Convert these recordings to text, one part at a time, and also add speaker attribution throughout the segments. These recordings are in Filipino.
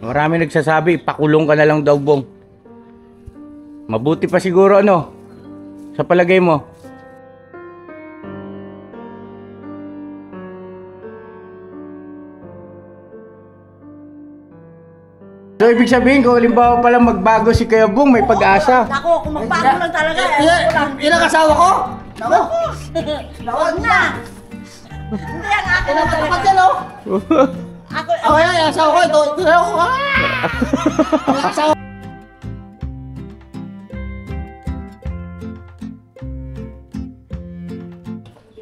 Speaker 1: Marami nagsasabi, pakulong ka na lang daw, Bong. Mabuti pa siguro ano, sa palagay mo? So, ibig sabihin kung halimbawa palang magbago si Kuya Bong, may pag-asa.
Speaker 2: Ako, kung magbago lang talaga.
Speaker 3: Ilang asawa ko? Ako?
Speaker 2: Huwag na. Hindi ang akin na talaga.
Speaker 3: Kapag yan, oh.
Speaker 2: Ako,
Speaker 3: Ako yan, yung asawa ko. Ito ako. Yung asawa.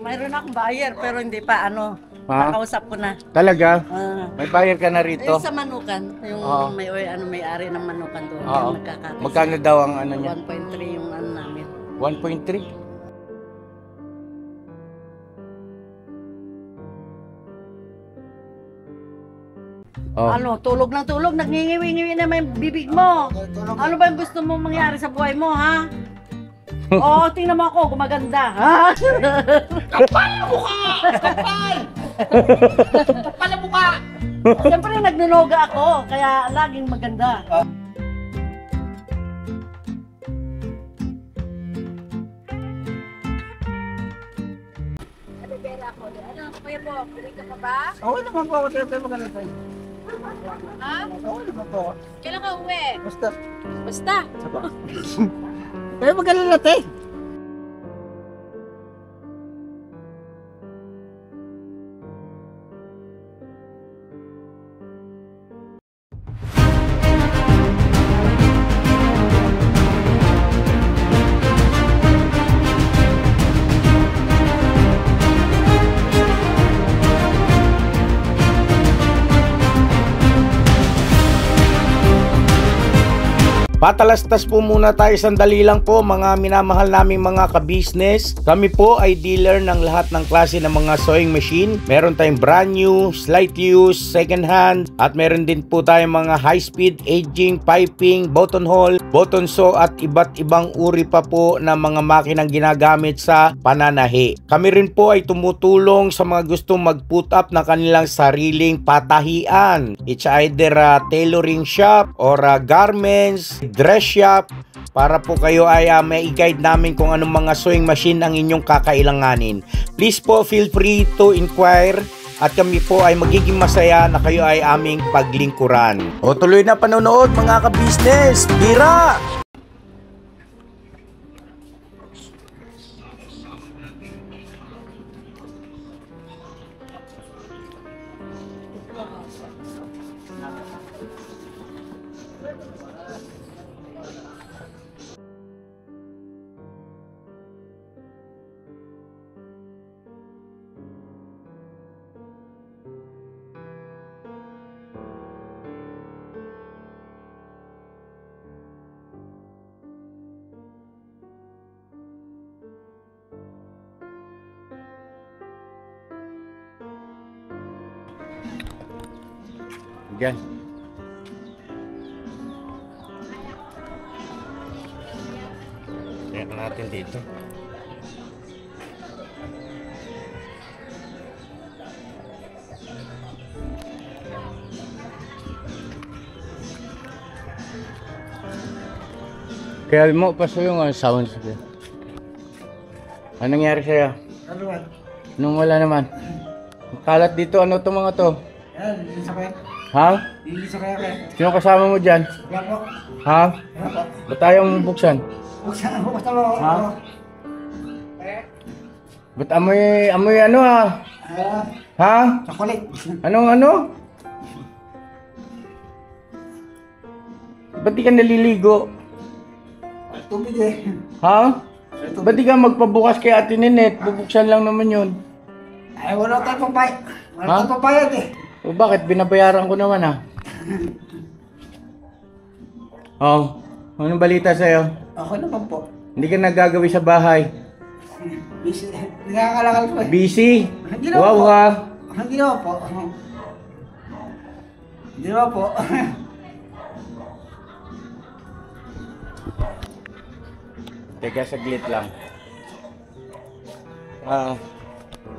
Speaker 2: mayroon akong buyer pero hindi pa ano.
Speaker 1: Ha?
Speaker 2: Nakausap ko na.
Speaker 1: Talaga?
Speaker 2: Ah.
Speaker 1: May buyer ka na rito?
Speaker 2: Sa Manukan, yung
Speaker 1: Oo.
Speaker 2: may-ari ng Manukan doon.
Speaker 1: Oo.
Speaker 2: Yung nagkakatay.
Speaker 1: Magkano daw ang ano niya?
Speaker 2: 1.3 yung ano namin.
Speaker 1: 1.3? Oh.
Speaker 2: Ano, tulog ng tulog, nagngingiwi-ngiwi na may bibig mo. Ano ba yung gusto mong mangyari sa buhay mo, ha? Oo, tingnan mo ako, gumaganda, ha?
Speaker 3: Kapal na mukha! Kapal! Kapal na mukha!
Speaker 2: Siyempre, nagnunoga ako, kaya laging maganda. Ano, kuya po, kulit ka pa ba?
Speaker 3: Okay naman po ako. Siyempre maganda tayo.
Speaker 2: Ha?
Speaker 3: Okay naman po ako.
Speaker 2: Kailan ka uwi?
Speaker 3: Basta.
Speaker 2: Basta.
Speaker 3: Kaya maganda natin.
Speaker 1: Patalastas po muna tayo sandali lang po mga minamahal naming mga ka-business. Kami po ay dealer ng lahat ng klase ng mga sewing machine. Meron tayong brand new, slight use, second hand, at meron din po tayong mga high speed, aging, piping, buttonhole, button sew at iba't ibang uri pa po ng mga makinang ginagamit sa pananahi. Kami rin po ay tumutulong sa mga gustong mag-put up ng kanilang sariling patahian. It's either a tailoring shop or a garments, dress shop, para po kayo ay may i-guide namin kung anong mga sewing machine ang inyong kakailanganin. Please po feel free to inquire at kami po ay magiging masaya na kayo ay aming paglingkuran. O tuloy na panonood mga ka-business! Bira! Yan. Tingnan natin dito. Kaya mo paso yung sound sa'yo. Anong nangyari sa'yo?
Speaker 3: Ano ba?
Speaker 1: Nung wala naman. Kalat dito, ano to mga to?
Speaker 3: Yan, lilisa kaya.
Speaker 1: Ha?
Speaker 3: Lilisa kaya kaya.
Speaker 1: Sino kasama mo dyan?
Speaker 3: Yan po.
Speaker 1: Ha?
Speaker 3: Yan po.
Speaker 1: Ba't tayong buksan?
Speaker 3: Buksan mo.
Speaker 1: Ha? Ba't amoy ano ha? Ha?
Speaker 3: Chocolate.
Speaker 1: Anong ano? Ba't di ka naliligo?
Speaker 3: Tubig eh.
Speaker 1: Ha? Ba't di ka magpabukas kay Ate Ninette? Bubuksan lang naman yun.
Speaker 3: Ay, wala tayong papayad. Wala
Speaker 1: Ha?
Speaker 3: tayong papayad eh.
Speaker 1: O bakit? Binabayaran ko naman ha? Oh, anong balita sa'yo?
Speaker 3: Ako naman po.
Speaker 1: Hindi ka nagagawi sa bahay.
Speaker 3: Busy. Nakakalakal po eh.
Speaker 1: Busy?
Speaker 3: Hindi naman
Speaker 1: Wow
Speaker 3: po.
Speaker 1: ha?
Speaker 3: Hindi naman po. Hindi naman po.
Speaker 1: Teka, saglit lang.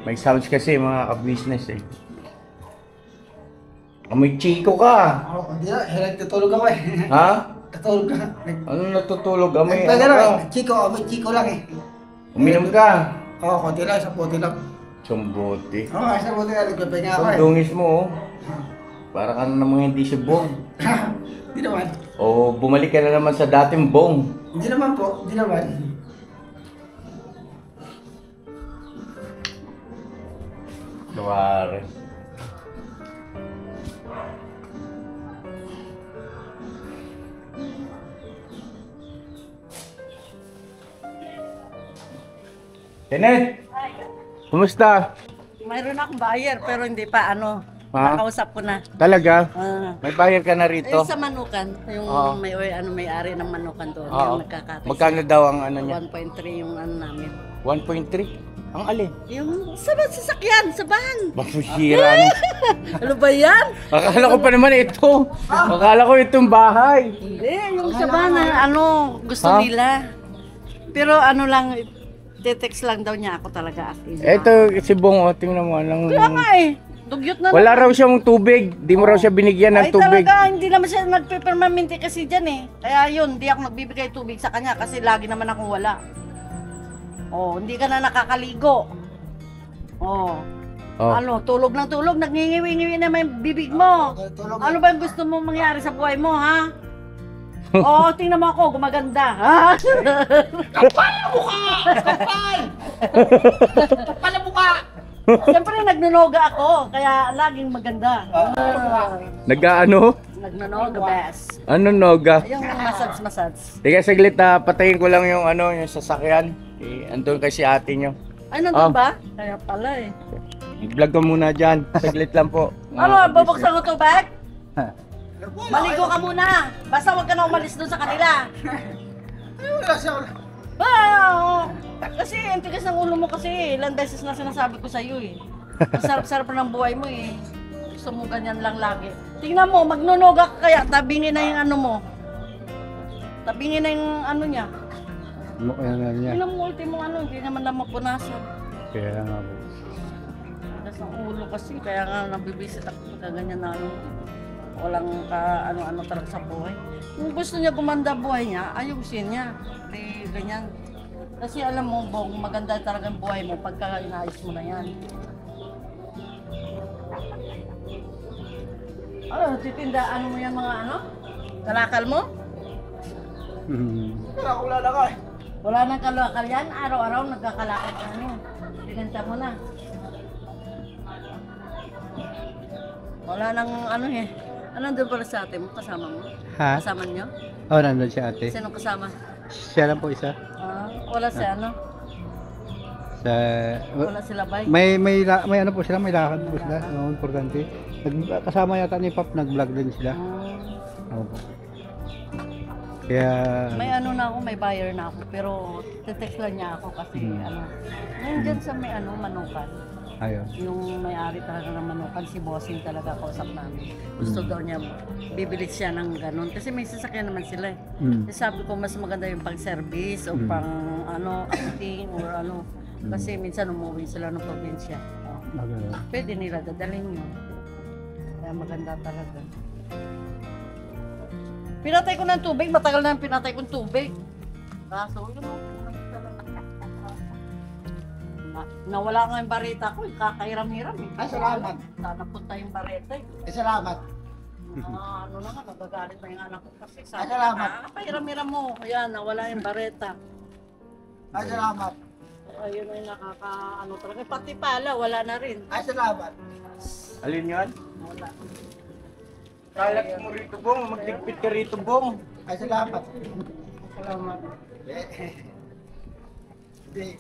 Speaker 1: May sounds kasi mga ka-business eh. Amoy chiko ka.
Speaker 3: Oo, hindi na. Nagtutulog ako eh.
Speaker 1: Ha?
Speaker 3: Natulog ka.
Speaker 1: Ano natutulog? Amoy
Speaker 3: Pag
Speaker 1: ano
Speaker 3: ano
Speaker 1: ka?
Speaker 3: eh. Chiko, may chiko lang eh.
Speaker 1: Uminom ka.
Speaker 3: Oo, konti lang. Isang puti lang.
Speaker 1: Sumbuti.
Speaker 3: Oo, isang puti lang. Nagpapahinga ako
Speaker 1: Ang
Speaker 3: eh.
Speaker 1: dungis mo, oh. Para ka na namang hindi si Bong.
Speaker 3: Hindi naman.
Speaker 1: O bumalik ka na naman sa dating Bong.
Speaker 3: Hindi naman po. Hindi naman.
Speaker 1: Luwari. Kenneth! Kumusta?
Speaker 2: Mayroon akong buyer pero hindi pa
Speaker 1: Ha?
Speaker 2: nakausap ko na.
Speaker 1: Talaga?
Speaker 2: Ah.
Speaker 1: May bayar ka na rito?
Speaker 2: Sa manukan, yung
Speaker 1: Oo.
Speaker 2: may-ari ng manukan doon,
Speaker 1: Oo.
Speaker 2: yung nagkakatay.
Speaker 1: Magkano daw ang ano niya?
Speaker 2: 1.3 yung namin.
Speaker 1: 1.3? Ang alin?
Speaker 2: Yung sa sasakyan, sa van.
Speaker 1: Mapusira na.
Speaker 2: Ano ba yan?
Speaker 1: Akala ko pa naman ito. Akala ko itong bahay.
Speaker 2: Hindi, yung sa van na gusto
Speaker 1: Ha?
Speaker 2: nila. Pero lang, text lang daw niya ako talaga.
Speaker 1: Ito si Bong, oh, tingnan mo.
Speaker 2: Kaya nga eh, dugyot na
Speaker 1: Wala raw siyang tubig. Di mo raw siya binigyan ng
Speaker 2: Ay
Speaker 1: tubig.
Speaker 2: talaga, hindi naman siya nagpe-permanente kasi dyan eh. Kaya yun, hindi ako nagbibigay tubig sa kanya kasi lagi naman akong wala. Oh, hindi ka na nakakaligo. Oh.
Speaker 1: Oh.
Speaker 2: Tulog ng tulog, nagngingiwi-ngiwi na may bibig mo.
Speaker 3: Natulog
Speaker 2: Ano ba yung gusto mong mangyari sa buhay mo, ha? Oo, tingnan mo ako, gumaganda. Ha?
Speaker 3: Kapal na mukha! Kapal! Kapal na mukha!
Speaker 2: Siyempre, nagnunoga ako, kaya laging maganda.
Speaker 1: Nag-ano?
Speaker 2: Nagnunoga, best.
Speaker 1: Ano noga?
Speaker 2: Yung massage.
Speaker 1: Teka saglit, patayin ko lang yung yung sasakyan. Andun kasi ate nyo.
Speaker 2: Ay, nandun
Speaker 1: Ah.
Speaker 2: ba? Kaya pala eh.
Speaker 1: Vlog ka muna dyan. Saglit lang po.
Speaker 2: Babuksan ko to, bag? Maligo ka muna. Basta huwag ka na umalis doon sa kanila.
Speaker 3: Ay, wala siya.
Speaker 2: Ah, kasi ang tigas ng ulo mo kasi. Ilang beses na sinasabi ko sa iyo eh. Ang sarap-sarap ng buhay mo eh. Gusto mo ganyan lang lagi. Tingnan mo, magnunoga ka kaya. Tabingin na yung ano mo. Tabingin na yung ano niya. Tingnan mo ultimo hindi naman lang mapunasan.
Speaker 1: Kaya nga po.
Speaker 2: Tigas ng ulo kasi. Kaya nga nabibisit ako pagka ganyan na walang ano-ano talaga sa buhay. Kung gusto niya gumanda buhay niya, ayusin niya. Hindi ganyan. Kasi alam mo, Bong, maganda talaga ang buhay mo pagka inaayos mo na yan. Titindaan mo yan mga kalakal mo?
Speaker 3: Wala na ka eh.
Speaker 2: Wala nang kalakal yan, araw-araw nagkakalakal ka Tinenta mo na. Wala nang Nandun pala sa ate mo, kasama mo?
Speaker 4: Ha?
Speaker 2: Kasama niyo?
Speaker 4: Oh, nandun si ate.
Speaker 2: Sino kasama?
Speaker 4: Siya lang po isa.
Speaker 2: Wala si
Speaker 4: Sa
Speaker 2: Wala sila bay?
Speaker 4: may ano po sila, may lakad po sila. Importante. Kasama yata ni Pap, nag-vlog din sila. Opo. Kaya
Speaker 2: May na ako, may buyer na ako, pero text lang niya ako kasi ngayon dyan sa may manukan.
Speaker 4: ayun.
Speaker 2: Yung may-ari talaga ng manukan, si Bossing talaga kausap namin. Gusto daw niya, bibili siya ng ganun. Kasi may sasakyan naman sila eh. Kasi sabi ko, mas maganda yung pang-service o pang acting or Kasi minsan umuwi sila ng probinsya. Pwede nila dadalhin yun. Kaya maganda talaga. Pinatay ko ng tubig, matagal na pinatay kong tubig. Kaso yun nawala nga yung bareta ko, kakairam-hiram eh.
Speaker 3: Ay, salamat.
Speaker 2: Sana punta yung bareta eh.
Speaker 3: Salamat.
Speaker 2: Ano na nga, nagagalit na yung anak ko kasi
Speaker 3: Ay, salamat.
Speaker 2: Kakairam-hiram mo, kaya nawala yung bareta.
Speaker 3: Ay, salamat.
Speaker 2: Ayun na yung talaga. Pati pala, wala na rin.
Speaker 3: Ay, salamat.
Speaker 1: Alin yan?
Speaker 2: Wala.
Speaker 1: Kalat mo rito, Bong. Magligpit ka rito, Bong.
Speaker 3: Ay, salamat.
Speaker 2: Salamat.
Speaker 3: Hindi.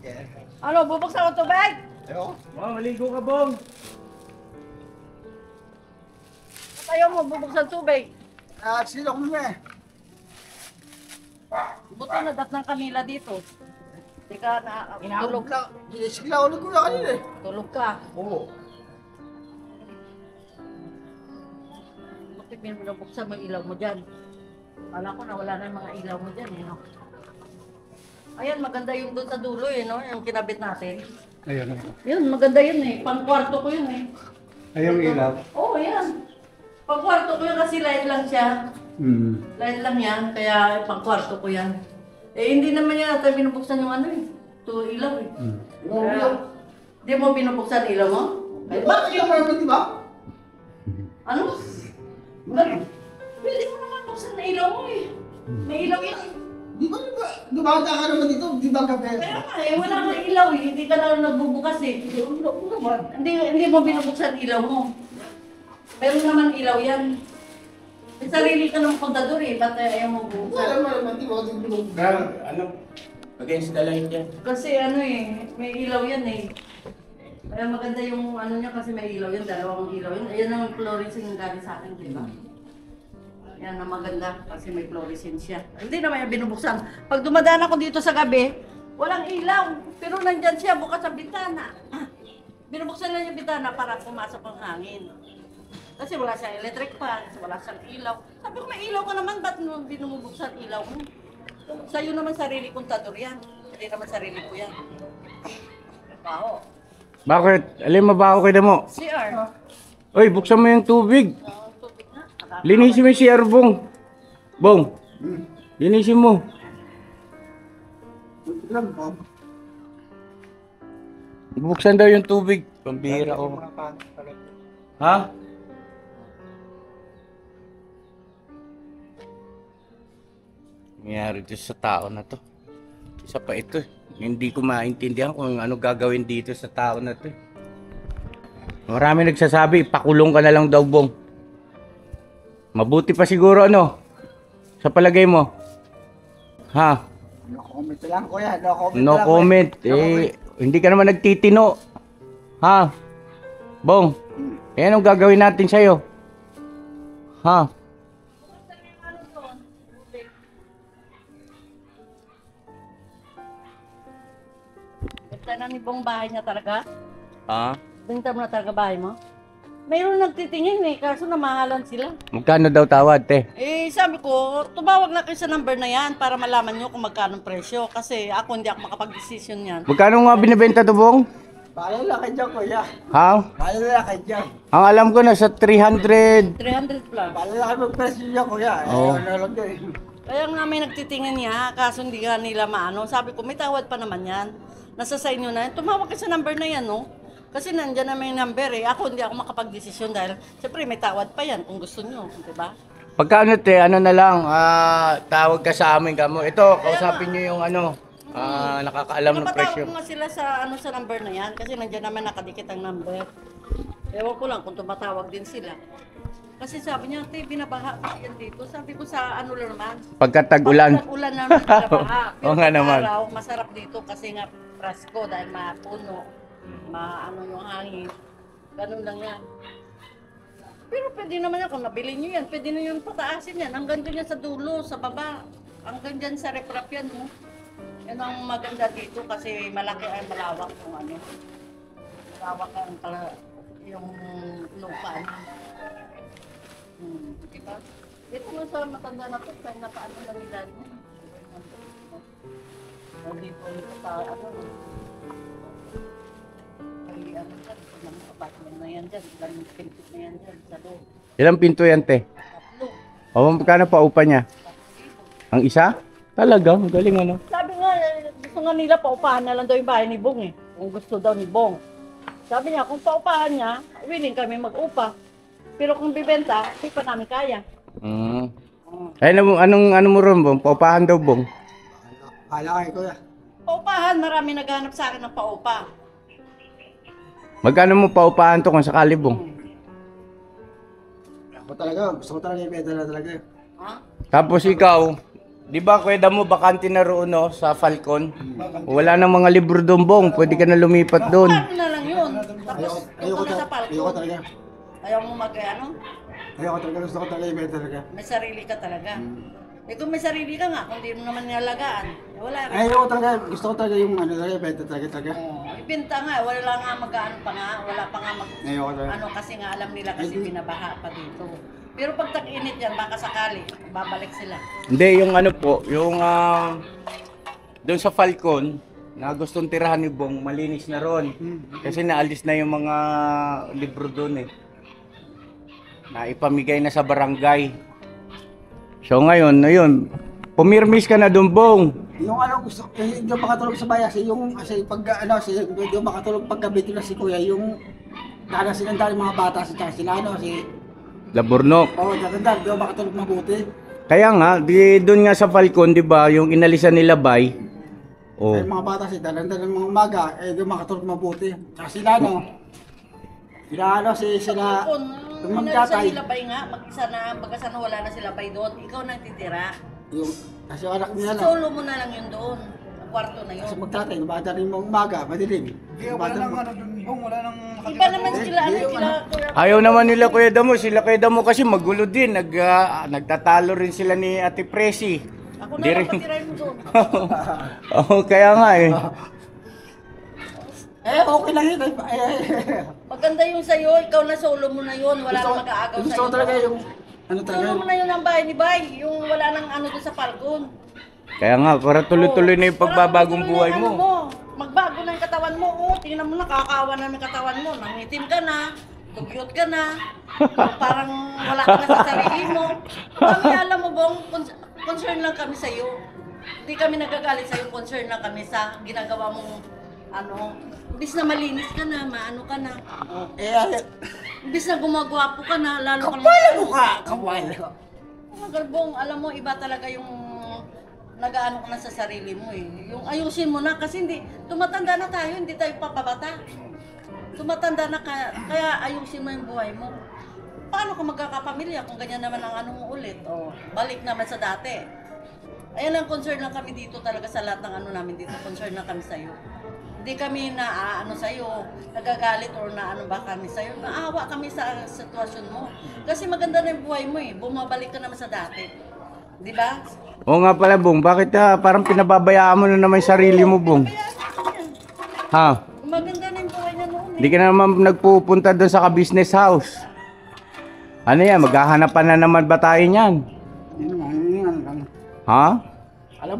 Speaker 2: Bubuksan ko tubig?
Speaker 3: Ayoko.
Speaker 1: Maligo ka, Bong.
Speaker 2: Ayaw mo, bubuksan tubig.
Speaker 3: Sino ko eh.
Speaker 2: Buti na datnang kanila dito. Hindi ka tulog.
Speaker 3: Sigla ulit ko na kanina eh.
Speaker 2: Tulog ka.
Speaker 3: Oo.
Speaker 2: Bakit binubuksan mo yung ilaw mo dyan? Kala ko na wala na yung mga ilaw mo dyan eh. Ayan, maganda yung doon sa dulo eh, yung kinabit natin.
Speaker 4: Ayun.
Speaker 2: Yun, maganda yun eh. Pang kwarto ko yun eh.
Speaker 4: Ayun ilaw.
Speaker 2: Oo, yan. Pagkwarto ko yan kasi light lang siya. Light lang yan, kaya pagkwarto ko yan. Eh, hindi naman yan natin binubuksan yung ano eh. Ito ilaw eh. Kaya, di mo binubuksan ilaw mo?
Speaker 3: Eh, bakit yung meron, di ba?
Speaker 2: Ano? Pwede mo naman buksan na ilaw mo eh. May ilaw yan.
Speaker 3: Di ba, gumata ka naman dito, di ba kape?
Speaker 2: Kaya nga eh, wala kang ilaw eh. Hindi ka na nagbubukas eh. Hindi mo binubuksan ilaw mo. Meron naman ilaw yan. May sarili ka ng kontador eh. Ba't ayaw mo buksan?
Speaker 3: Wala mo naman, di ba?
Speaker 1: Ano? Against the light yan.
Speaker 2: Kasi ano eh, may ilaw yan eh. Kaya maganda yung ano niya kasi may ilaw yan, dalawang ilaw yan. Ayan ang fluorescent yung galing sa akin, di ba? Yan ang maganda kasi may fluorescent siya. Hindi naman yung binubuksan. Pag dumadaan ako dito sa gabi, walang ilaw. Pero nandyan siya bukas sa bintana. Binubuksan lang yung bintana para pumasok ang hangin. Kasi wala siyang electric fan, wala siyang ilaw. Sabi ko, may ilaw ka naman, ba't binubuksan ilaw mo? Sa'yo naman sarili kong tador yan. Hindi naman sarili ko yan. Bao.
Speaker 1: Bakit? Alin mabaho kayo mo?
Speaker 2: CR.
Speaker 1: Oy, buksan mo yung tubig.
Speaker 2: Tubig na.
Speaker 1: Linisin mo yung CR, Bong. Bong, linisin mo. Buksan daw yung tubig. Pambihira ko. Ha? Nangyari dito sa tao na to. Isa pa ito. Hindi ko maintindihan kung ano gagawin dito sa tao na to. Marami nagsasabi, pakulong ka na lang daw, Bong. Mabuti pa siguro ano? Sa palagay mo? Ha?
Speaker 3: No comment lang, kuya. No comment
Speaker 1: No
Speaker 3: lang,
Speaker 1: comment. Hindi ka naman nagtitino. Ha? Bong, anong gagawin natin sa'yo? Ha?
Speaker 2: Benta na ni Bong bahay niya talaga?
Speaker 1: Ha?
Speaker 2: Benta mo na talaga bahay mo? Mayroon nagtitingin eh, kaso namahalan sila.
Speaker 1: Magkano daw tawad, te?
Speaker 2: Eh, sabi ko, tumawag na kayo sa number na yan para malaman nyo kung magkano presyo. Kasi ako hindi ako makapag-decision yan.
Speaker 1: Magkano nga binibenta to, Bong?
Speaker 3: Paalala ka dyan, kuya.
Speaker 1: Ha?
Speaker 3: Paalala ka dyan.
Speaker 1: Ang alam ko na sa 300.
Speaker 2: 300 plus.
Speaker 3: Paalala ka mag-presyo dyan, kuya.
Speaker 1: Oo.
Speaker 3: Ano lang dyan.
Speaker 2: Kaya nga may nagtitingin niya, kaso hindi ka nila maano. Sabi ko, may tawad pa naman yan. Nasa sa inyo na yan. Tumawag ka sa number na yan, no? Kasi nandyan na may number eh. Ako hindi ako makapag-desisyon dahil siyempre may tawad pa yan kung gusto nyo, di ba?
Speaker 1: Pagkano, te, ano na lang, tawag ka sa amin kamo. Ito, kausapin nyo yung ano, nakakaalam ng presyo.
Speaker 2: Napatawag ko nga sila sa ano sa number na yan kasi nandyan naman nakadikit ang number. Ewan ko lang kung tumatawag din sila. Kasi sabi niya, te, binabaha pa yan dito. Sabi ko sa ano lang naman.
Speaker 1: Pagkatag-ulan.
Speaker 2: Pagkatag-ulan naman binabaha. Pero
Speaker 1: Oo nga naman.
Speaker 2: araw, masarap dito kasi nga presko dahil mapuno, maano yung hangin. Ganun lang yan. Pero pwede naman yan, kung nabili nyo yan, pwede nyo yung pataasin yan. Hanggang dyan sa dulo, sa baba. Hanggang dyan sa reprap yan, no? Yan ang maganda dito kasi malaki ay malawak yung ano. Malawak yung lupa. Diba? Ito nga sa matanda na to, kaya napaano lang nila niya. Dito sa ano. Ay, ano dyan, ilang apartment na yan dyan, ilang pinto na yan dyan, sa loob.
Speaker 1: Ilang pinto yan, te?
Speaker 2: Tatlo.
Speaker 1: O, magkano pa upa niya? Ang isa? Talaga? Magaling ano?
Speaker 2: Sabi nga, gusto nga nila paupahan na lang daw yung bahay ni Bong eh. Kung gusto daw ni Bong. Sabi niya, kung paupahan niya, willing kami mag-upa. Pero kung bibenta, hindi pa namin kaya.
Speaker 1: Ay, anong mo ron, Bong? Paupahan daw, Bong?
Speaker 3: Paalala kayo, kuya.
Speaker 2: Paupahan, marami naghanap sa akin ng paupa.
Speaker 1: Magkano mo paupahan to kung sakali, Bong?
Speaker 3: Ako talaga, gusto ko talaga ibenta na talaga.
Speaker 2: Ha?
Speaker 1: Tapos ikaw, di ba kweda mo bakante na roon no, sa Falcon? Wala nang mga libro doon, Bong. Pwede ka na lumipat doon.
Speaker 2: Paano na lang yun? Tapos,
Speaker 3: Ayoko
Speaker 2: doon ka na sa
Speaker 3: talaga. Ayoko
Speaker 2: palco.
Speaker 3: talaga.
Speaker 2: Ayaw mo ano?
Speaker 3: Ayoko talaga, gusto ko talaga ibenta talaga.
Speaker 2: May sarili ka talaga. Eh kung may sarili ka nga, kung di mo naman nilalagaan, eh, wala ka.
Speaker 3: Ayoko talaga, gusto ko talaga yung ano talaga, ibenta talaga.
Speaker 2: Oh, ibenta nga, wala nga mag-ano pa nga, wala pa nga mag...
Speaker 3: Ayoko talaga.
Speaker 2: Ano kasi nga alam nila kasi binabaha pa dito. Pero pag tag-init yan, baka sakali, babalik sila.
Speaker 1: Hindi, yung ano po, yung doon sa Falcon, na gustong tirahan ni Bong, malinis na ron. Kasi naalis na yung mga libro doon eh. na ipamigay na sa barangay. So ngayon, ayun, pumirmis ka na doon, Bong.
Speaker 3: Yung ano gusto, hindi ako makatulog sa bayan. Kasi pag ano, hindi ako makatulog paggabi na si Kuya. Yung dadasin ang dali mga bata si sila ano, si...
Speaker 1: Laburnok.
Speaker 3: Oo, dadandal, hindi ako makatulog mabuti.
Speaker 1: Kaya nga, doon nga sa Falcon, di ba, yung inalisan nila Bay. Oh.
Speaker 3: Ay, mga bata si dadandal ng mga umaga, hindi ako makatulog mabuti. Tsaka sila ano, sila, yung
Speaker 2: Yung
Speaker 3: magtatay.
Speaker 2: sila bay nga, mag-isa na wala na sila bay doon. Ikaw nang titira.
Speaker 3: Kasi yung anak nila na.
Speaker 2: Solo mo na lang yun doon. Ang kwarto na yun.
Speaker 3: Kasi magtatay, bata rin mga umaga, madilim.
Speaker 4: Wala nang ano dun, Bong, wala nang
Speaker 2: Iba naman sila, ano sila.
Speaker 1: Ayaw naman nila Kuya Damo, sila Kuya Damo kasi magulo din. Nagtatalo rin sila ni Ate Presi.
Speaker 2: Ako
Speaker 1: Di
Speaker 2: na lang
Speaker 1: rin.
Speaker 2: patirahin mo doon.
Speaker 1: Oo, kaya nga eh.
Speaker 3: Okay lang yun.
Speaker 2: Maganda yung sa'yo, ikaw na solo mo na yun. Wala nang mag-aagaw sa'yo.
Speaker 3: Gusto ko talaga yung, ano talaga
Speaker 2: Solo mo na yun ang bahay ni Bay. Yung wala nang ano doon sa Falcon.
Speaker 1: Kaya nga, para tuloy-tuloy na yung pagbabagong buhay
Speaker 2: Ano
Speaker 1: mo.
Speaker 2: Magbago na yung katawan mo. Oh, tingnan mo na, kakaawa na yung katawan mo. Nangitim ka na, dugyot ka na, parang wala ka na sa sarili mo. Kami, alam mo bang, concern lang kami sa'yo. Hindi kami nagagalit sa'yo, concern lang kami sa ginagawa mong, ano, imbis na malinis ka na, maano ka na. Imbis na gumagwapo ka na, lalo ka na.
Speaker 3: kapal mo ka, kapal.
Speaker 2: Mga galbong, alam mo, iba talaga yung nag-aano ka na sa sarili mo eh. Yung ayusin mo na kasi hindi, tumatanda na tayo, hindi tayo papabata. Tumatanda na kaya ayusin mo yung buhay mo. Paano ka magkakapamilya kung ganyan naman ang ano mo ulit? O, balik naman sa dati. Ayan ang concern lang kami dito talaga sa lahat ng ano namin dito. Concern lang kami sa'yo. Hindi kami na ano sa'yo, nagagalit or na ano ba kami sa'yo. Naawa kami sa sitwasyon mo. Kasi maganda na yung buhay mo eh. Bumabalik ka naman sa dati. Di ba?
Speaker 1: Oo nga pala, Bong. Bakit parang pinababayaan mo na naman yung sarili mo, Bong? Ha?
Speaker 2: Maganda na yung buhay niya noon eh.
Speaker 1: Hindi ka na naman nagpupunta doon sa ka-business house. Ano yan? Maghahanapan na naman ba tayo niyan?
Speaker 3: Yun naman.
Speaker 1: Ha?
Speaker 3: Alam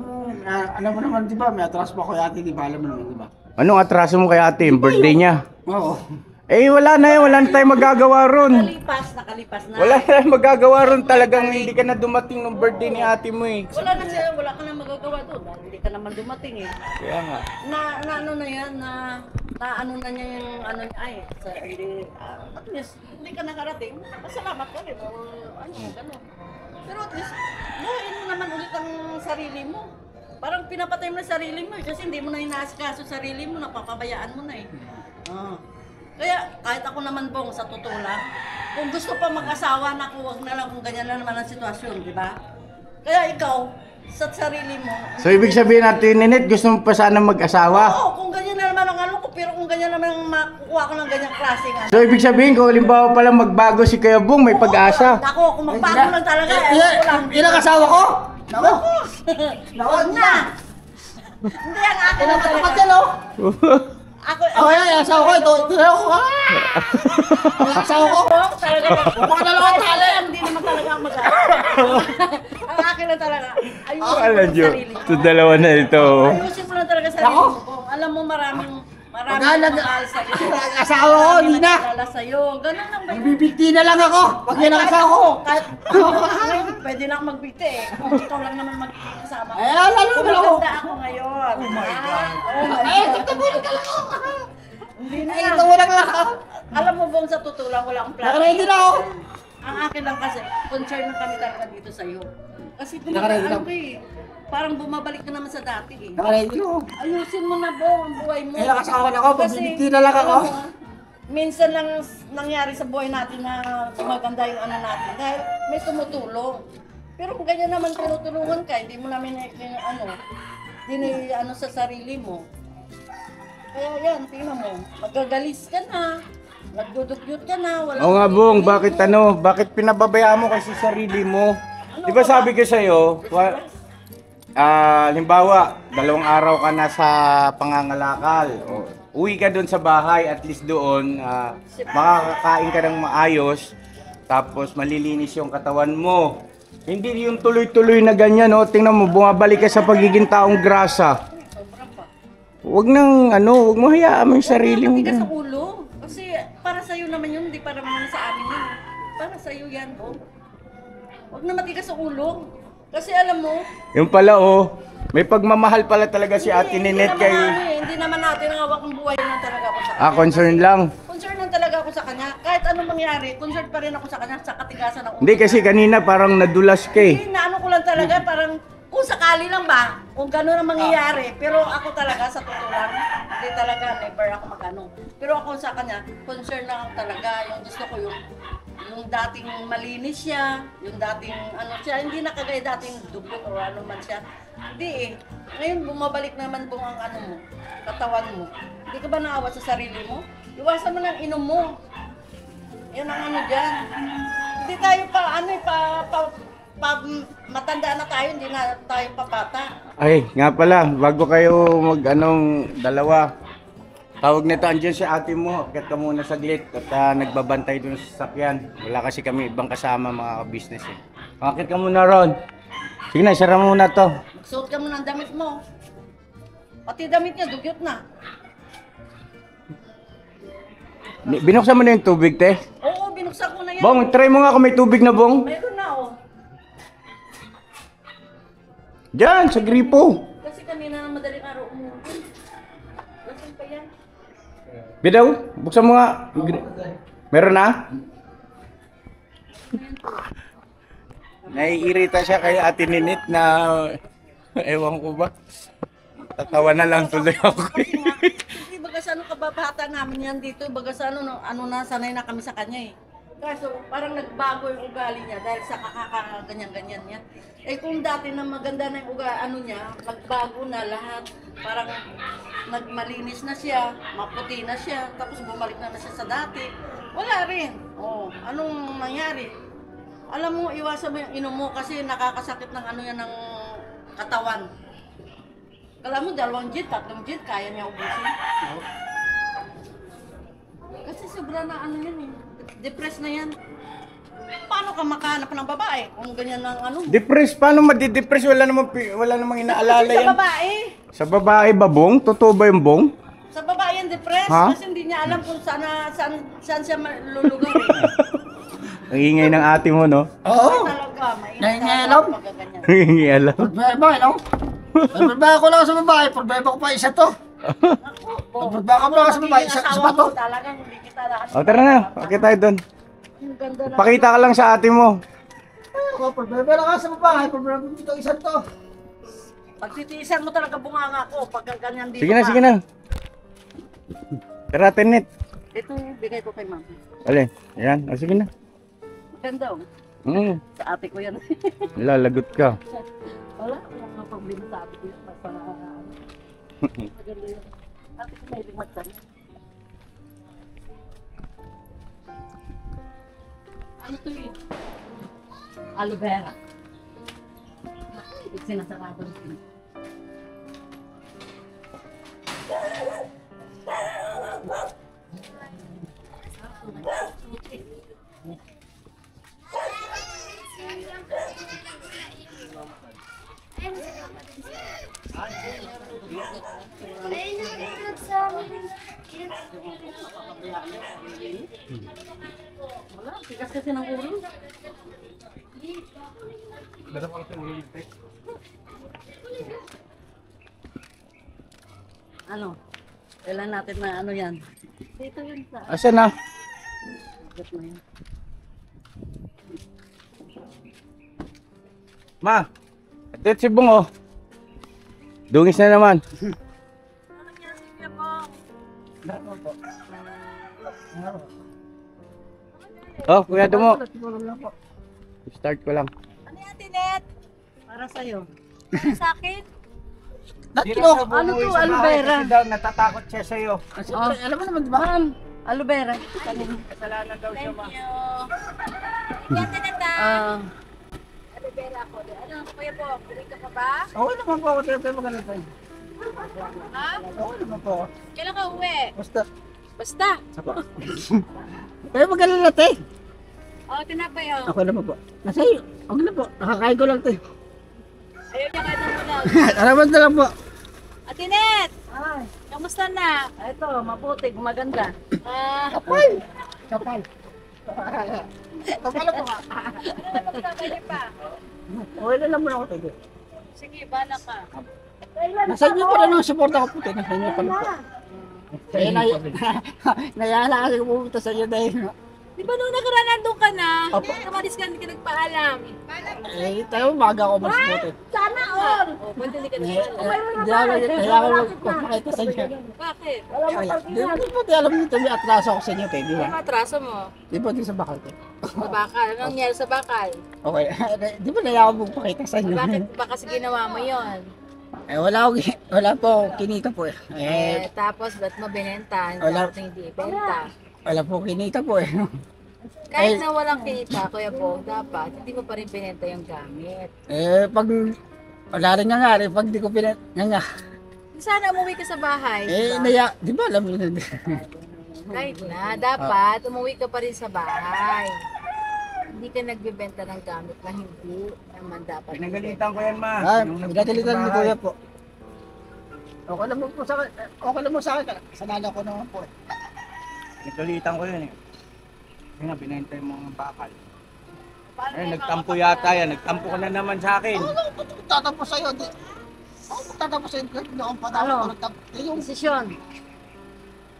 Speaker 3: mo naman, di ba, may atras pa ko yati, di ba? Alam mo naman, di ba?
Speaker 1: Anong atraso mo kay ate? Yung birthday niya?
Speaker 3: Oo.
Speaker 1: Eh, wala na yun. Wala na tayong magagawa ron.
Speaker 2: Nakalipas na.
Speaker 1: Wala na tayong magagawa ron. Talagang hindi ka na dumating ng birthday ni ate mo eh.
Speaker 2: Wala na siya, wala ka na magagawa doon. Dahil hindi ka naman dumating eh.
Speaker 1: Kaya nga.
Speaker 2: Na ano na yan, na ano na niya yung ano niya, ay, sa hindi, at least, hindi ka nakarating, masalamat ka rin, o ano, gano'n. Pero at least, buhayin mo naman ulit ang sarili mo. Parang pinapatay mo na sarili mo eh, kasi hindi mo na inaasikaso sarili mo, napapabayaan mo na eh. Kaya kahit ako naman Bong, sa totoo lang, kung gusto pa mag-asawa na wag na lang kung ganyan na naman ang sitwasyon, di ba? Kaya ikaw, sa sarili mo.
Speaker 1: So, ibig sabihin natin, Ninit, gusto mo pa sana mag-asawa?
Speaker 2: Oo, kung ganyan na naman ang ano ko, pero kung ganyan naman ang makukuha ko ng ganyang klaseng ano.
Speaker 1: So, ibig sabihin, kung halimbawa palang magbago si Kuya Bong, may pag-asa.
Speaker 2: Ako, kung magbago lang talaga, ko lang.
Speaker 3: Ilang asawa ko? Naku!
Speaker 2: Huwag na! Hindi ang akin lang
Speaker 3: Kapag
Speaker 2: talaga.
Speaker 3: yan, oh!
Speaker 2: Ako,
Speaker 3: Ako yan, asawa ko, ito ako. Ang asawa ko.
Speaker 2: talaga.
Speaker 3: Huwag na lang ang tali.
Speaker 2: Hindi naman talaga ako mag Ang akin lang talaga. Ayusin mo
Speaker 1: Alam
Speaker 2: ang
Speaker 1: nyo,
Speaker 2: sarili mo.
Speaker 1: ito dalawa na ito.
Speaker 2: Ayusin mo lang talaga sarili mo. Kung alam mo maraming mahal sa'yo.
Speaker 3: Ang asawa ko, hindi na.
Speaker 2: Nagkakilala sa'yo. Ganun lang ba yun?
Speaker 3: Bibigti na lang ako. Pag yan ang asawa ko.
Speaker 2: Kahit pwede na ako magbigti eh. Kung ikaw lang naman magkakasama ko.
Speaker 3: Eh, lalo
Speaker 2: Kung
Speaker 3: naman ako.
Speaker 2: maganda ako ngayon. Oh my God. Oh my
Speaker 3: Eh,
Speaker 2: God.
Speaker 3: tagtabunan ka lang ako.
Speaker 2: Hindi na
Speaker 3: Eh,
Speaker 2: yan.
Speaker 3: tagtabunan ka lang ako.
Speaker 2: Alam mo bang sa totoo lang, wala akong plano.
Speaker 3: Nakaready na ako.
Speaker 2: Ang akin lang kasi, concern lang kami talaga dito sa'yo. Kasi kung
Speaker 3: Nakaready
Speaker 2: ano
Speaker 3: lang.
Speaker 2: ka eh, parang bumabalik ka naman sa dati eh.
Speaker 3: Nakaready na ako.
Speaker 2: Ayusin mo na Bong ang buhay mo.
Speaker 3: Eh, nakasawa na ako. Pagbibigti na lang ako.
Speaker 2: alam mo, minsan lang nangyari sa buhay natin na maganda yung ano natin dahil may tumutulong. Pero kung ganyan naman tinutulungan ka, hindi mo namin ano sa sarili mo. Kaya yan, tingnan mo, magagalis ka na, nagdudugyot ka na, wala.
Speaker 1: Oo nga, Bong, bakit pinababayaan mo kasi sarili mo? Di ba sabi ko sa'yo, halimbawa, 2 araw ka na sa pangangalakal. Uwi ka doon sa bahay, at least doon, makakakain ka ng maayos, tapos malilinis yung katawan mo. Hindi yung tuloy-tuloy na ganyan, no? Tingnan mo, bumabalik ka sa pagiging taong grasa. Huwag huwag mo hayaan mo yung sarili mo.
Speaker 2: Matigas sa ulo. Kasi para sa'yo naman yun, hindi para naman sa amin yun. Para sa'yo yan, oh. Huwag na matigas sa ulo. Kasi alam mo,
Speaker 1: Yung pala oh, may pagmamahal pala talaga si Ate Ninette kay...
Speaker 2: Hindi naman natin ang hawak ng buhay lang talaga ako sa kanya.
Speaker 1: concern lang.
Speaker 2: Concern lang talaga ako sa kanya. Kahit anong mangyari, concern pa rin ako sa kanya sa katigasan ng ulo.
Speaker 1: Hindi kasi kanina parang nadulas ka eh.
Speaker 2: Hindi, naano ko lang talaga, parang kung sakali lang ba, kung gano'n ang mangyayari. Pero ako talaga, sa totoo lang, hindi talaga, never ako magano. Pero ako sa kanya, concern lang ako talaga. Yung gusto ko yung dating malinis siya, yung dating ano siya, hindi na kagaya dating dugot o ano man siya. Hindi eh. Ngayon bumabalik naman po ang ano mo, katawan mo. Hindi ka ba naawa sa sarili mo? Iwasan mo ng inom mo. Yan ang ano dyan. Hindi tayo pa, ano eh, matanda na tayo, hindi na tayo papata.
Speaker 1: Ay, nga pala, bago kayo mag-anong dalawa, tawag nito, andyan si ate mo, akit ka muna saglit at nagbabantay dun sa sasakyan. Wala kasi kami ibang kasama mga business eh. Akit ka muna ron. Sige na, isara mo muna to.
Speaker 2: Magsuot ka mo ng damit mo. Pati damit niya, dugyot na.
Speaker 1: Binuksan mo na yung tubig, te.
Speaker 2: Oo, binuksan ko na yan.
Speaker 1: Bong, try mo nga kung may tubig na, Bong.
Speaker 2: Meron na oh.
Speaker 1: Diyan, sa gripo.
Speaker 2: Kasi kanina ng madaling araw umuwi. Nasaan pa yan?
Speaker 1: Bidaw, buksan mo nga. Meron na? Naiirita siya kay Ate Ninette na ewan ko ba. Tatawa na lang tuloy ako.
Speaker 2: Kasi baga sa ano kababata namin yan dito, baga sa ano, ano na, sanay na kami sa kanya eh. Kaso parang nagbago yung ugali niya dahil sa ganyan-ganyan niya. Eh kung dati na maganda na yung ano niya, nagbago na lahat. Parang nagmalinis na siya, maputi na siya, tapos bumalik na siya sa dati. Wala rin. Oh, anong nangyari? Alam mo, iwasan mo yung inom mo kasi nakakasakit ng ano yan ng katawan. Kala mo, 2 jet, 3 jet, kaya niya ubusin. Kasi sobra na ano yan eh. Depressed na yan. Paano ka makahanap ng babae kung ganyan ng ano?
Speaker 1: Depressed? Paano madidepress? Wala namang inaalala
Speaker 2: Kasi sa
Speaker 1: yan.
Speaker 2: babae.
Speaker 1: Sa babae ba, Bong? Totoo ba yung Bong?
Speaker 2: Sa babae yan depressed
Speaker 1: Ha?
Speaker 2: kasi hindi niya alam kung saan siya lulugar eh.
Speaker 1: Ang ingay ng ate mo, no?
Speaker 3: Oo.
Speaker 2: Talaga, mainit
Speaker 3: Nangingialam?
Speaker 2: pagka ganyan.
Speaker 1: Ang ingay alam.
Speaker 3: Problema, no? Problema ko lang sa babae, problema ko pa isa to. Problema ko lang sa babae, isa
Speaker 2: Asawa
Speaker 3: to.
Speaker 2: mo, talagang hindi kita lahat.
Speaker 1: O, tara na. Pakita tayo doon.
Speaker 2: Ang ganda na.
Speaker 1: Pakita ka lang sa ate mo.
Speaker 3: Ako, problema lang sa babae, problema ko ito isa to.
Speaker 2: Pagtitiisan mo talaga bunganga ko pagka ganyan dito
Speaker 1: Sige na,
Speaker 2: ka.
Speaker 1: sige na. Tara, Tenet.
Speaker 2: Ito yung bigay ko kay ma'am.
Speaker 1: Alin? Ayan. O, sige na.
Speaker 2: Ganda oh. Sa ate ko yan.
Speaker 1: Lalagot ka.
Speaker 2: Wala, wala pambili sa ate ko yan. Para maganda yun. Ate ko mahilig magtanim. Ano to yun? Aloe vera. Sinasarado nito. Wala, tigas kasi ng ulo. Ano? Kailan natin na ano yan? Dito yun sa
Speaker 1: Asan na?
Speaker 2: agat na yan.
Speaker 1: Ma! Atit si Bong, oh. Dungis na naman.
Speaker 2: Ano yan, sige po?
Speaker 1: Oh, kuya mo. Start ko lang.
Speaker 2: Ano yan, Tinet? Para sa'yo. Sa akin?
Speaker 3: Tatlo.
Speaker 2: Ano to, aloe vera?
Speaker 1: Kasi daw natatakot siya sa'yo.
Speaker 2: Oh,
Speaker 3: Alam mo naman, di ba?
Speaker 2: ma'am, aloe vera.
Speaker 1: Kasalanan daw siya, ma.
Speaker 2: Yan, Tinet ah.
Speaker 5: Ano, kuya po, balik ka pa ba?
Speaker 3: Okay naman po ako, pero maganda tayo.
Speaker 5: Ha?
Speaker 3: Okay naman po ako.
Speaker 5: Kailan ka uwi?
Speaker 3: Basta.
Speaker 5: Basta.
Speaker 3: Pero maganda na tayo.
Speaker 5: Oo, tinapay oh.
Speaker 3: Okay naman po. Nasa iyo. Okay na po. Nakakain ko lang tayo.
Speaker 5: Ayaw niya kahit ang ulang.
Speaker 3: Alaman na lang po.
Speaker 5: Atinet!
Speaker 2: Ay,
Speaker 5: Kamusta na?
Speaker 2: ito, maputi, maganda.
Speaker 5: Ah,
Speaker 3: Kapal. Kapal. Kapala po ka.
Speaker 5: Ano na pwede pa?
Speaker 3: Okay na lang muna ako tayo.
Speaker 5: Sige, bala ka.
Speaker 3: Nasa inyo pa lang ang suporta ko po tayo. Nasa inyo pa lang po. Kaya nayala kasi pumunta sa inyo dahil
Speaker 5: Di ba nung nakaraan nandun ka na?
Speaker 3: Opo.
Speaker 5: Kamalis ka, hindi ka nagpaalam.
Speaker 3: tayo umaga ako mas puti.
Speaker 5: Sana all! O, pwede hindi ka nagpaalam.
Speaker 3: Kaya ako magpapakita sa inyo.
Speaker 5: Bakit?
Speaker 3: Di ba di alam nito may atraso ako sa inyo tayo, di ba?
Speaker 5: Ano atraso mo?
Speaker 3: Di ba di sa bakal ko?
Speaker 5: Sa bakal. Anong nangyari sa bakal?
Speaker 3: Okay, di ba naya ako magpakita sa inyo?
Speaker 5: Bakit ba kasi ginawa mo yon?
Speaker 3: Wala po akong kinita po eh.
Speaker 5: Tapos ba't mo binenta?
Speaker 3: Wala.
Speaker 5: Dapat hindi ibenta.
Speaker 3: Wala po kinita po eh.
Speaker 5: Kahit na walang kinita, Kuya Bong, dapat hindi mo pa rin binenta yung gamit.
Speaker 3: Pag wala rin nga rin, pag di ko nga.
Speaker 5: Sana umuwi ka sa bahay.
Speaker 3: Di ba alam mo na?
Speaker 5: Kahit na, dapat umuwi ka pa rin sa bahay. Hindi ka nagbebenta ng gamit na hindi naman dapat.
Speaker 1: Pinagalitan ko yan, ma.
Speaker 3: Pinagalitan ni Kuya po. Okay lang mo sa akin. Sanala ko naman po.
Speaker 1: Pinagalitan ko yun eh. Kaya nga, binenta yung mga bakal. Nagtampo yata yan. Nagtampo ka na naman sa akin.
Speaker 3: Tatampo sa'yo. Tatampo sa'yo. Hindi ako patapos. Yung
Speaker 2: Desisyon.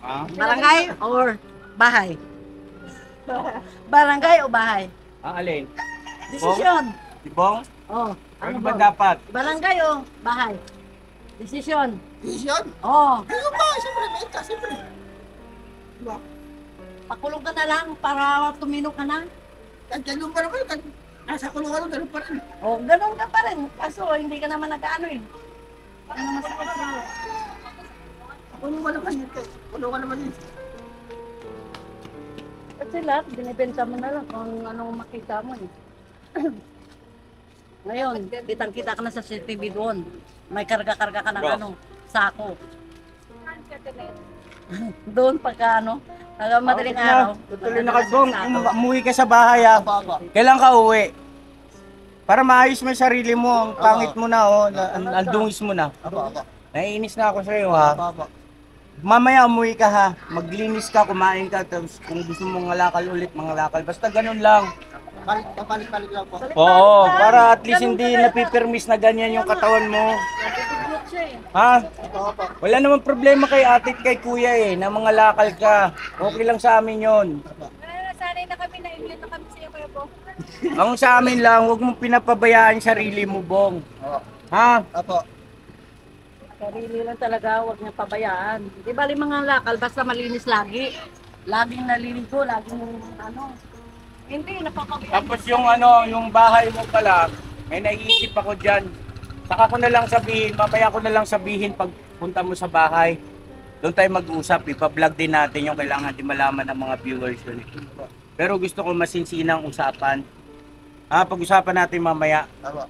Speaker 1: Ha?
Speaker 2: Barangay or bahay? Barangay o bahay?
Speaker 1: Alin?
Speaker 2: Desisyon.
Speaker 1: Ibong?
Speaker 2: Oh,
Speaker 1: Ano ba dapat?
Speaker 2: barangay o bahay? Desisyon.
Speaker 3: vision.
Speaker 2: Oh,
Speaker 3: Yung ba? Siyempre, benta. Siyempre. Diba?
Speaker 2: pakulong ka na lang para tumino ka na.
Speaker 3: Ganun pa naman. Nasa kulungan ganun pa rin.
Speaker 2: Oh, ganun ka pa rin. Kaso hindi ka naman nag-ano eh. Ano masakit sa'yo?
Speaker 3: Kulungan naman yun. Kulungan naman yun.
Speaker 2: Kasi lahat, binibenta mo na lang kung anong makita mo eh. Ngayon, kitang-kita ka na sa CCTV doon. May karga-karga ka ng ano, sako. Doon pagka ano, hanggang madaling araw.
Speaker 1: Tutuloy na ka, Bong. Umuwi ka sa bahay, ha? Kailan ka uwi? Para maayos mo yung sarili mo. Ang pangit mo na, oh. Ang dungis mo na. Naiinis na ako sa'yo, ha? Mamaya umuwi ka, ha? Maglinis ka, kumain ka. Tapos kung gusto mong ngalakal ulit, mangalakal. Basta ganun lang.
Speaker 3: Papalit lang po.
Speaker 1: Oo, para at least hindi napipirmis na ganyan yung katawan mo. Ha? Wala namang problema kay ate at kay kuya eh, na mga lakal ka. Okay lang sa amin yon.
Speaker 5: Sanay na kami, na-immune na kami sa iyo, Kuya Bong.
Speaker 1: Ang sa amin lang, huwag mong pinapabayaan yung sarili mo, Bong. Ha?
Speaker 3: Apo.
Speaker 2: Sarili lang talaga, huwag niya pabayaan. Di bali mga lakal, basta malinis lagi. Laging naliligo, laging ano. Hindi, napapabayaan.
Speaker 1: Tapos yung ano, yung bahay mo pala, may naiisip ako dyan. Saka ko na lang sabihin, mamaya ko na lang sabihin pag punta mo sa bahay. Doon tayo mag-usap, ipa-vlog din natin yung kailangan din malaman ng mga viewers yun. Pero gusto ko masinsinang usapan. Pag-usapan natin mamaya.
Speaker 3: Apo.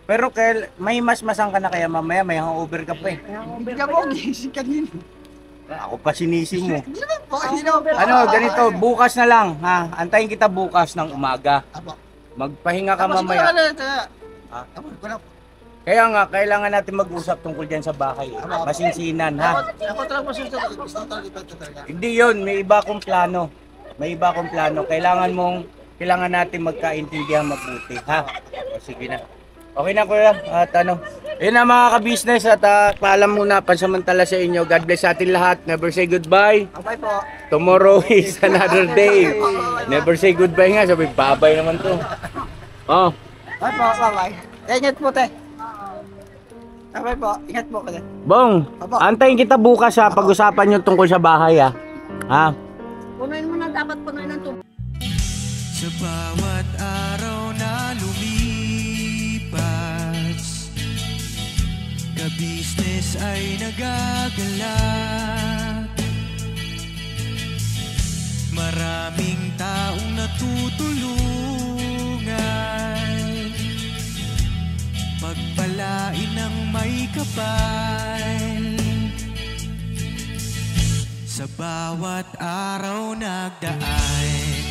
Speaker 1: Pero may masang ka na kaya mamaya, may hangover ka pa eh.
Speaker 3: Hindi ka mo, gising kanina.
Speaker 1: Ako pa sinisi mo.
Speaker 3: Hindi naman po, hindi naman po.
Speaker 1: Ano, ganito, bukas na lang ha. Antayin kita bukas ng umaga.
Speaker 3: Apo.
Speaker 1: Magpahinga ka
Speaker 3: Tapos
Speaker 1: mamaya.
Speaker 3: Ha? Tapos ko na.
Speaker 1: Kaya nga, kailangan natin mag-usap tungkol dyan sa bahay. Masinsinan ha.
Speaker 3: Ako talaga po susunod. Gusto talaga ito talaga.
Speaker 1: Hindi yun, may iba akong plano. May iba akong plano. Kailangan natin magkaintindihan mabuti ha. O, sige na. Okay na kuya. At ano, yun na mga ka-business at paalam muna pansamantala sa inyo. God bless sa atin lahat. Never say goodbye.
Speaker 3: Okay po.
Speaker 1: Tomorrow is another day. Never say goodbye nga. Sabi, babay naman to. Oh.
Speaker 3: Bye po, bye-bye. Ingat po, te. Okay po, ingat po kasi.
Speaker 1: Bong, antayin kita bukas ha. Pag-usapan yung tungkol sa bahay ha. Ha?
Speaker 2: Punuin mo na, dapat punuin ng tubig.
Speaker 6: Sa bawat araw na lumipas, ka-business ay nagagalak. Maraming taong natutulungan, pagpalain ng may kapal. Sa bawat araw nagdaan,